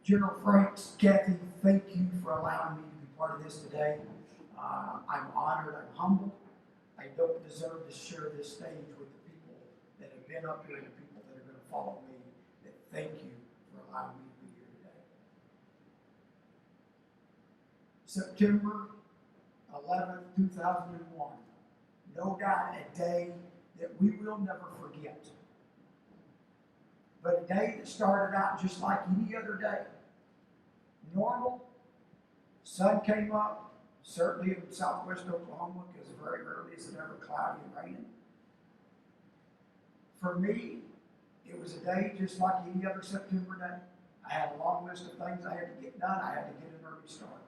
General Franks, Kathy, thank you for allowing me to be part of this today. I'm honored, I'm humbled. I don't deserve to share this stage with the people that have been up here and the people that are going to follow me. That thank you for allowing me to be here today. September 11th, 2001. No doubt a day that we will never forget. But a day that started out just like any other day. Normal, sun came up, certainly in southwest Oklahoma, because very rarely is it ever cloudy and raining. For me, it was a day just like any other September day. I had a long list of things I had to get done. I had to get an early start.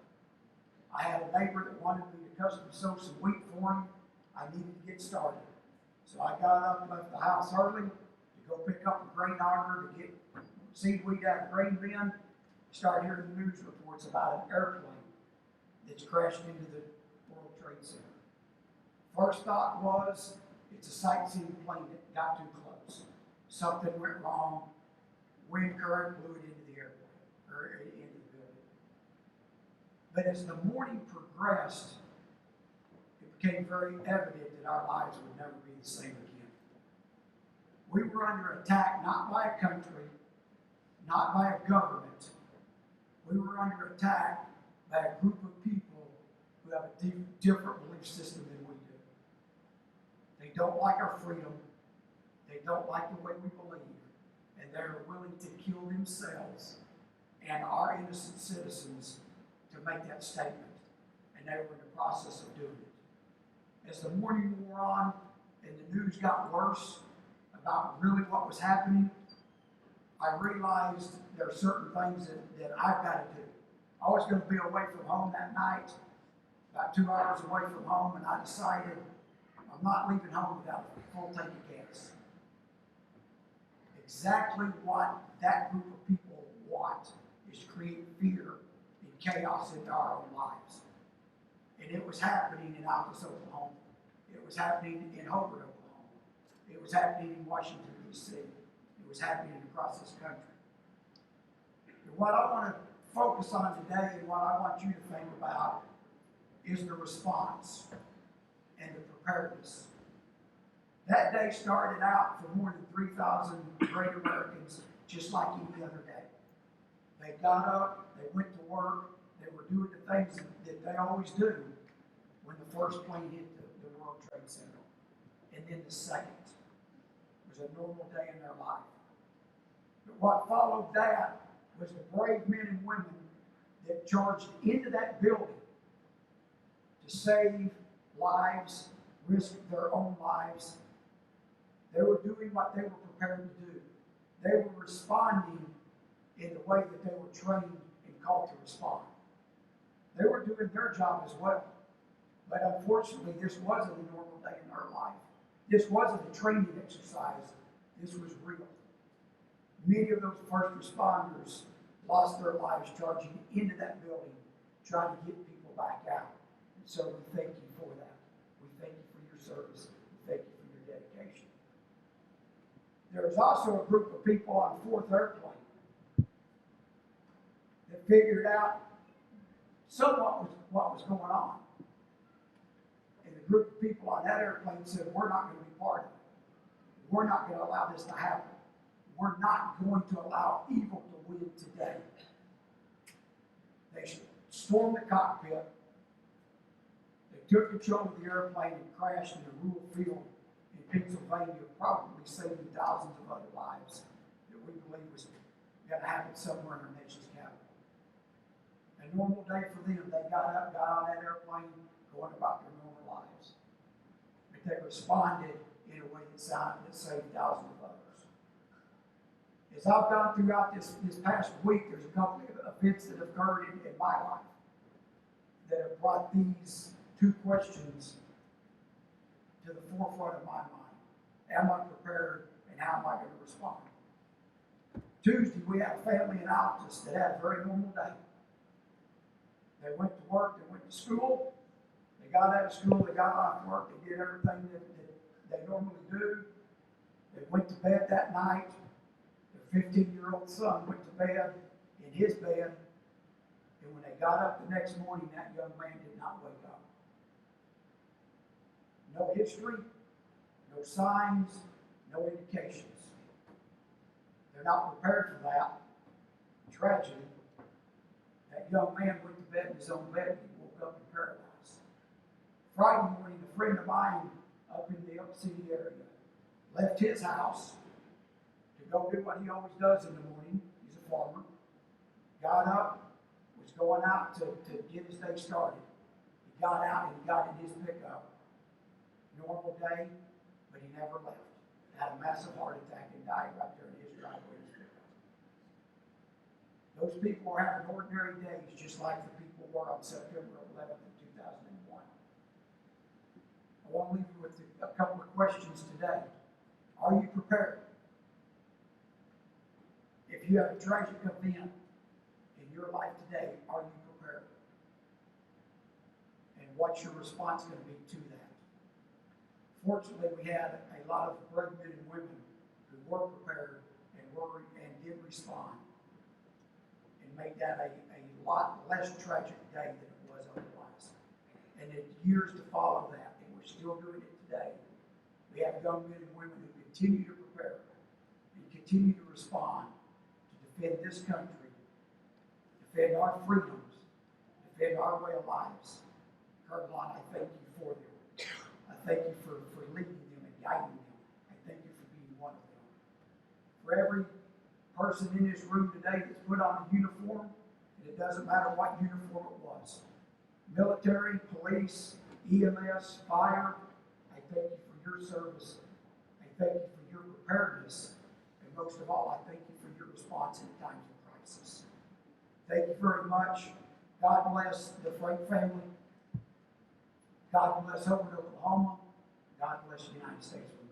I had a neighbor that wanted me to custom sew some wheat for him. I needed to get started. So I got up and left the house early to go pick up a grain auger to get seed wheat out of the grain bin. Start hearing the news reports about an airplane that's crashed into the World Trade Center. First thought was, it's a sightseeing plane that got too close. Something went wrong. Wind current blew it into the airplane, or into the building. But as the morning progressed, it became very evident that our lives would never be the same again. We were under attack not by a country, not by a government. We were under attack by a group of people who have a different belief system than we do. They don't like our freedom. They don't like the way we believe. And they're willing to kill themselves and our innocent citizens to make that statement. And they were in the process of doing it. As the morning wore on and the news got worse about really what was happening, I realized there are certain things that I've got to do. I was going to be away from home that night, about 2 hours away from home, and I decided I'm not leaving home without a full tank of gas. Exactly what that group of people want is to create fear and chaos into our own lives. And it was happening in Tulsa, Oklahoma. It was happening in Hobart, Oklahoma. It was happening in Washington, D.C. It was happening across this country. And what I want to focus on today and what I want you to think about is the response and the preparedness. That day started out for more than 3,000 great Americans just like any other day. They got up, they went to work, they were doing the things that they always do when the first plane hit the World Trade Center. And then the second was a normal day in their life. But what followed that was the brave men and women that charged into that building to save lives, risk their own lives. They were doing what they were prepared to do. They were responding in the way that they were trained and called to respond. They were doing their job as well. But unfortunately, this wasn't a normal day in their life. This wasn't a training exercise. This was real. Many of those first responders lost their lives charging into that building, trying to get people back out. And so we thank you for that. We thank you for your service. We thank you for your dedication. There was also a group of people on the fourth airplane that figured out somewhat what was going on. And the group of people on that airplane said, we're not going to be part of it. We're not going to allow this to happen. We're not going to allow evil to win today. They stormed the cockpit. They took control of the airplane and crashed in a rural field in Pennsylvania, probably saving thousands of other lives that we believe was going to happen somewhere in our nation's capital. A normal day for them. They got up, got on that airplane, going about their normal lives. But they responded in a way that saved thousands of others. As I've gone throughout this past week, there's a couple of events that have occurred in my life that have brought these two questions to the forefront of my mind. Am I prepared, and how am I going to respond? Tuesday, we had a family in Altus that had a very normal day. They went to work, they went to school, they got out of school, they got off work, they did everything that they normally do. They went to bed that night. Their 15-year-old son went to bed in his bed, and when they got up the next morning, that young man did not wake up. No history, no signs, no indications. They're not prepared for that. Tragedy. That young man went to bed in his own bed and he woke up in paradise. Friday morning, a friend of mine up in the Up City area left his house to go do what he always does in the morning. He's a farmer. Got up, was going out to get his day started. He got out and he got in his pickup. Normal day, but he never left. Had a massive heart attack and died right there in his driveway in his pickup. Those people were having ordinary days just like the people were on September 11th of 2001. I want to leave you with a couple of questions today. Are you prepared? If you have a tragic event in your life today, are you prepared? And what's your response going to be to that? Fortunately, we had a lot of brave men and women who were prepared and did respond and made that a lot less tragic day than it was otherwise. And in years to follow that, and we're still doing it today, we have young men and women who continue to prepare and continue to respond to defend this country, defend our freedoms, defend our way of lives. Caroline, I thank you for them. I thank you for leading them and guiding them. I thank you for being one of them. For every person in this room today that's put on a uniform, and it doesn't matter what uniform it was, military, police, EMS, fire, I thank you for your service. I thank you for your preparedness. And most of all, I thank you for your response in times of crisis. Thank you very much. God bless the Frank family. God bless Hope, Oklahoma. God bless the United States of America.